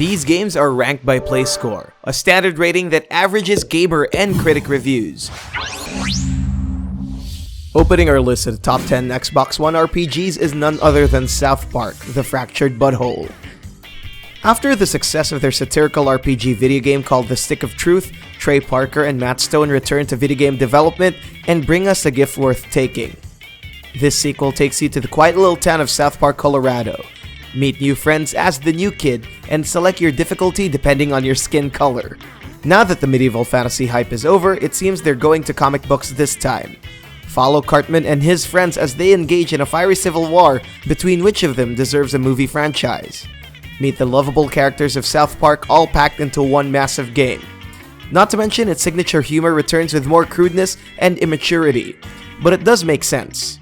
These games are ranked by play score, a standard rating that averages gamer and critic reviews. Opening our list of the top 10 Xbox One RPGs is none other than South Park: The Fractured Butthole. After the success of their satirical RPG video game called The Stick of Truth, Trey Parker and Matt Stone return to video game development and bring us a gift worth taking. This sequel takes you to the quiet little town of South Park, Colorado. Meet new friends as the new kid, and select your difficulty depending on your skin color. Now that the medieval fantasy hype is over, it seems they're going to comic books this time. Follow Cartman and his friends as they engage in a fiery civil war between which of them deserves a movie franchise. Meet the lovable characters of South Park all packed into one massive game. Not to mention its signature humor returns with more crudeness and immaturity, but it does make sense.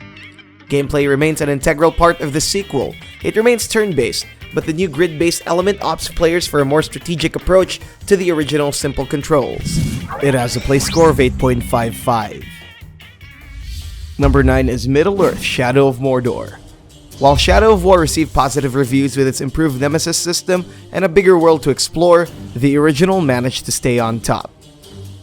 Gameplay remains an integral part of the sequel. It remains turn-based, but the new grid-based element opts players for a more strategic approach to the original simple controls. It has a play score of 8.55. Number 9 is Middle-earth: Shadow of Mordor. While Shadow of War received positive reviews with its improved Nemesis system and a bigger world to explore, the original managed to stay on top.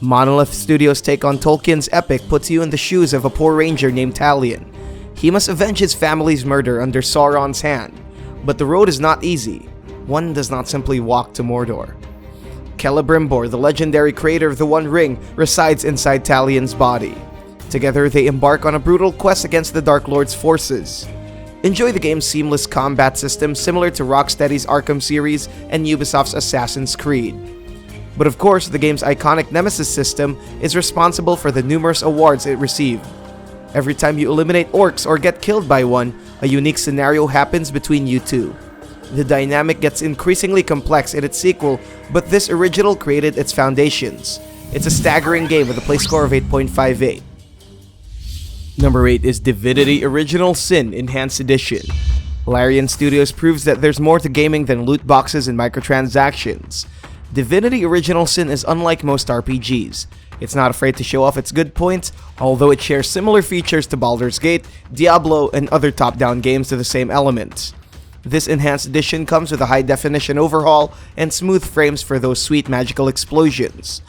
Monolith Studios' take on Tolkien's epic puts you in the shoes of a poor ranger named Talion. He must avenge his family's murder under Sauron's hand, but the road is not easy. One does not simply walk to Mordor. Celebrimbor, the legendary creator of the One Ring, resides inside Talion's body. Together, they embark on a brutal quest against the Dark Lord's forces. Enjoy the game's seamless combat system similar to Rocksteady's Arkham series and Ubisoft's Assassin's Creed. But of course, the game's iconic Nemesis system is responsible for the numerous awards it received. Every time you eliminate orcs or get killed by one, a unique scenario happens between you two. The dynamic gets increasingly complex in its sequel, but this original created its foundations. It's a staggering game with a play score of 8.58. Number 8 is Divinity Original Sin Enhanced Edition. Larian Studios proves that there's more to gaming than loot boxes and microtransactions. Divinity Original Sin is unlike most RPGs. It's not afraid to show off its good points, although it shares similar features to Baldur's Gate, Diablo, and other top-down games to the same elements. This enhanced edition comes with a high-definition overhaul and smooth frames for those sweet magical explosions.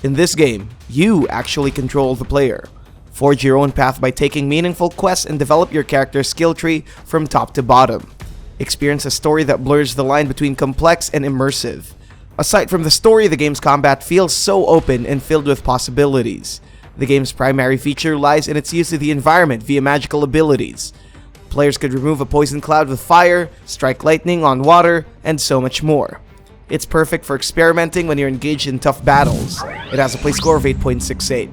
In this game, you actually control the player. Forge your own path by taking meaningful quests and develop your character's skill tree from top to bottom. Experience a story that blurs the line between complex and immersive. Aside from the story, the game's combat feels so open and filled with possibilities. The game's primary feature lies in its use of the environment via magical abilities. Players could remove a poison cloud with fire, strike lightning on water, and so much more. It's perfect for experimenting when you're engaged in tough battles. It has a play score of 8.68.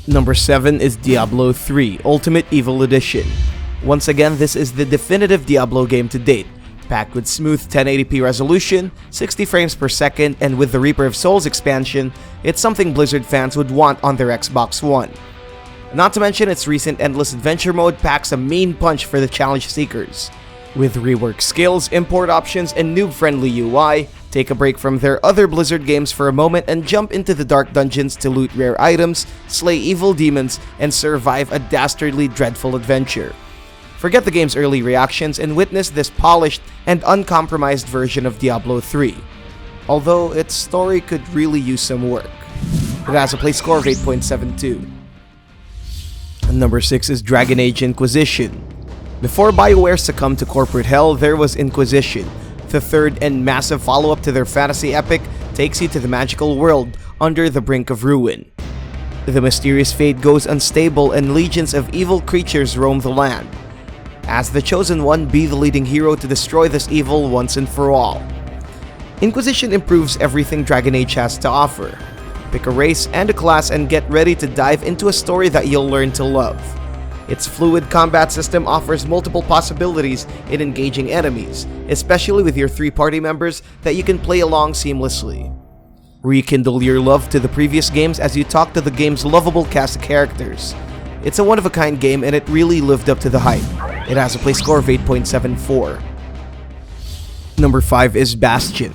Number 7 is Diablo 3 Ultimate Evil Edition. Once again, this is the definitive Diablo game to date, packed with smooth 1080p resolution, 60 frames per second, and with the Reaper of Souls expansion, it's something Blizzard fans would want on their Xbox One. Not to mention its recent Endless Adventure mode packs a mean punch for the challenge seekers. With reworked skills, import options, and noob-friendly UI, take a break from their other Blizzard games for a moment and jump into the dark dungeons to loot rare items, slay evil demons, and survive a dastardly dreadful adventure. Forget the game's early reactions and witness this polished and uncompromised version of Diablo 3. Although its story could really use some work. It has a play score of 8.72. Number 6 is Dragon Age Inquisition. Before BioWare succumbed to corporate hell, there was Inquisition. The third and massive follow-up to their fantasy epic takes you to the magical world under the brink of ruin. The mysterious fate goes unstable and legions of evil creatures roam the land. As the Chosen One, be the leading hero to destroy this evil once and for all. Inquisition improves everything Dragon Age has to offer. Pick a race and a class and get ready to dive into a story that you'll learn to love. Its fluid combat system offers multiple possibilities in engaging enemies, especially with your 3 party members that you can play along seamlessly. Rekindle your love to the previous games as you talk to the game's lovable cast of characters. It's a one-of-a-kind game and it really lived up to the hype. It has a play score of 8.74. Number 5 is Bastion.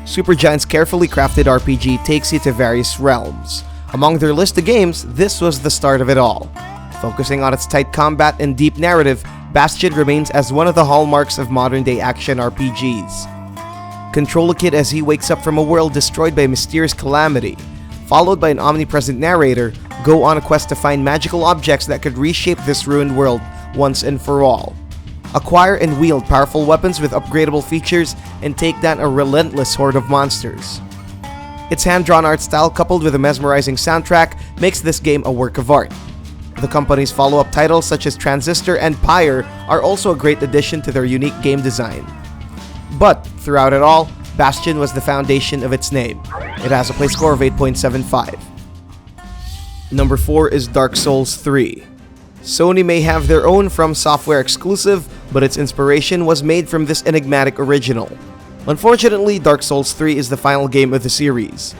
Supergiant's carefully crafted RPG takes you to various realms. Among their list of games, this was the start of it all. Focusing on its tight combat and deep narrative, Bastion remains as one of the hallmarks of modern-day action RPGs. Control a kid as he wakes up from a world destroyed by a mysterious calamity. Followed by an omnipresent narrator, go on a quest to find magical objects that could reshape this ruined world once and for all. Acquire and wield powerful weapons with upgradable features and take down a relentless horde of monsters. Its hand-drawn art style coupled with a mesmerizing soundtrack makes this game a work of art. The company's follow-up titles such as Transistor and Pyre are also a great addition to their unique game design. But, throughout it all, Bastion was the foundation of its name. It has a play score of 8.75. Number 4 is Dark Souls 3. Sony may have their own From Software exclusive, but its inspiration was made from this enigmatic original. Unfortunately, Dark Souls 3 is the final game of the series.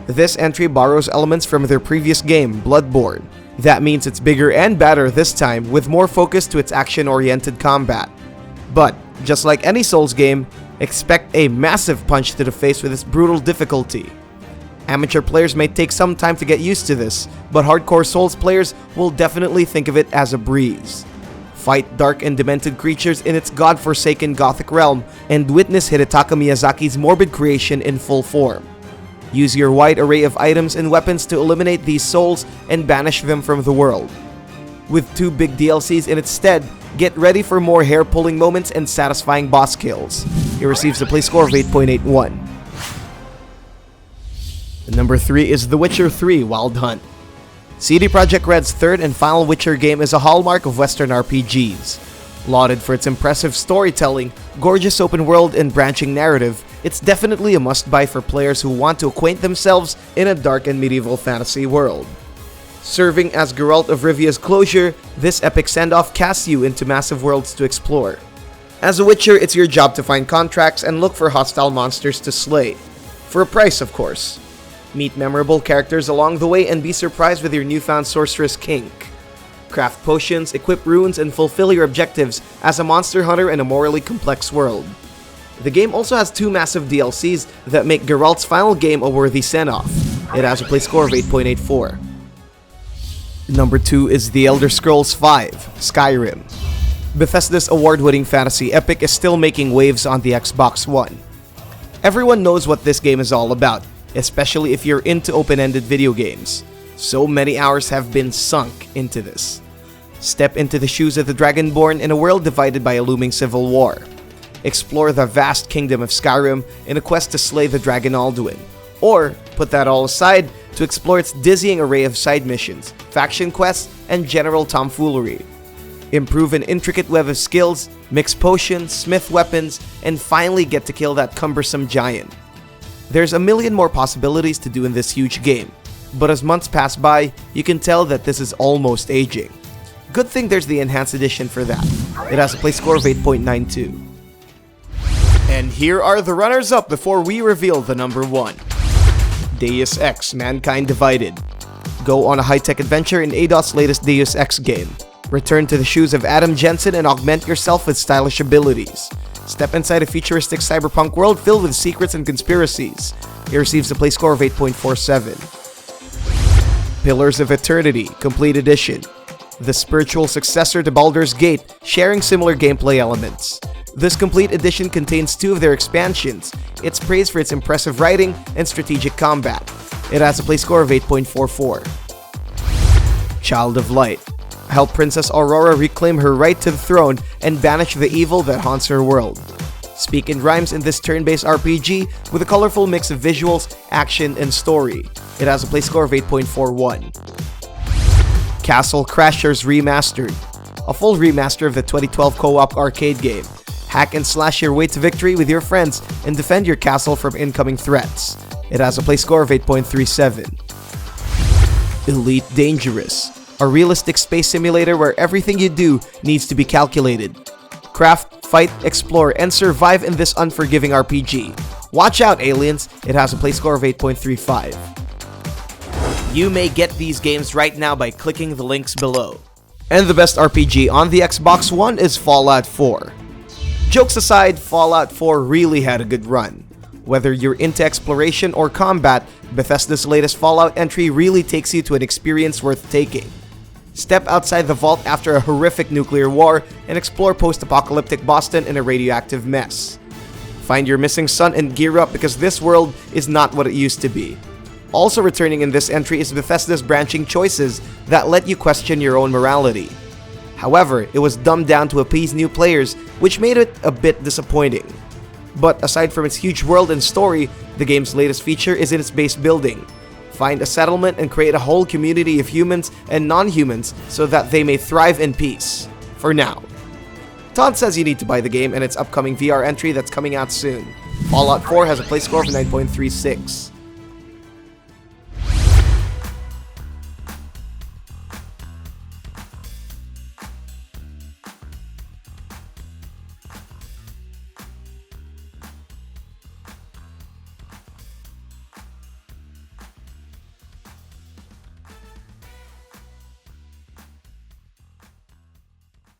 This entry borrows elements from their previous game, Bloodborne. That means it's bigger and badder this time, with more focus to its action-oriented combat. But, just like any Souls game, expect a massive punch to the face with its brutal difficulty. Amateur players may take some time to get used to this, but hardcore Souls players will definitely think of it as a breeze. Fight dark and demented creatures in its god-forsaken gothic realm, and witness Hidetaka Miyazaki's morbid creation in full form. Use your wide array of items and weapons to eliminate these souls and banish them from the world. With 2 big DLCs in its stead, get ready for more hair-pulling moments and satisfying boss kills. It receives a play score of 8.81. Number 3 is The Witcher 3 Wild Hunt. CD Projekt Red's third and final Witcher game is a hallmark of Western RPGs. Lauded for its impressive storytelling, gorgeous open world, and branching narrative, it's definitely a must-buy for players who want to acquaint themselves in a dark and medieval fantasy world. Serving as Geralt of Rivia's closure, this epic send-off casts you into massive worlds to explore. As a Witcher, it's your job to find contracts and look for hostile monsters to slay. For a price, of course. Meet memorable characters along the way and be surprised with your newfound sorceress kink. Craft potions, equip runes, and fulfill your objectives as a monster hunter in a morally complex world. The game also has 2 massive DLCs that make Geralt's final game a worthy send-off. It has a play score of 8.84. Number 2 is The Elder Scrolls V, Skyrim. Bethesda's award-winning fantasy epic is still making waves on the Xbox One. Everyone knows what this game is all about, especially if you're into open-ended video games. So many hours have been sunk into this. Step into the shoes of the Dragonborn in a world divided by a looming civil war. Explore the vast kingdom of Skyrim in a quest to slay the dragon Alduin. Or, put that all aside, to explore its dizzying array of side missions, faction quests, and general tomfoolery. Improve an intricate web of skills, mix potions, smith weapons, and finally get to kill that cumbersome giant. There's a million more possibilities to do in this huge game, but as months pass by, you can tell that this is almost aging. Good thing there's the enhanced edition for that. It has a play score of 8.92. And here are the runners-up before we reveal the number 1. Deus Ex: Mankind Divided. Go on a high-tech adventure in Eidos's latest Deus Ex game. Return to the shoes of Adam Jensen and augment yourself with stylish abilities. Step inside a futuristic cyberpunk world filled with secrets and conspiracies. It receives a play score of 8.47. Pillars of Eternity Complete Edition. The spiritual successor to Baldur's Gate, sharing similar gameplay elements. This complete edition contains 2 of their expansions. It's praised for its impressive writing and strategic combat. It has a play score of 8.44. Child of Light. Help Princess Aurora reclaim her right to the throne and banish the evil that haunts her world. Speak in rhymes in this turn-based RPG with a colorful mix of visuals, action, and story. It has a play score of 8.41. Castle Crashers Remastered. A full remaster of the 2012 co-op arcade game. Hack and slash your way to victory with your friends and defend your castle from incoming threats. It has a play score of 8.37. Elite Dangerous. A realistic space simulator where everything you do needs to be calculated. Craft, fight, explore, and survive in this unforgiving RPG. Watch out, aliens! It has a play score of 8.35. You may get these games right now by clicking the links below. And the best RPG on the Xbox One is Fallout 4. Jokes aside, Fallout 4 really had a good run. Whether you're into exploration or combat, Bethesda's latest Fallout entry really takes you to an experience worth taking. Step outside the vault after a horrific nuclear war and explore post-apocalyptic Boston in a radioactive mess. Find your missing son and gear up because this world is not what it used to be. Also returning in this entry is Bethesda's branching choices that let you question your own morality. However, it was dumbed down to appease new players, which made it a bit disappointing. But aside from its huge world and story, the game's latest feature is in its base building. Find a settlement and create a whole community of humans and non-humans so that they may thrive in peace. For now. Todd says you need to buy the game and its upcoming VR entry that's coming out soon. Fallout 4 has a play score of 9.36.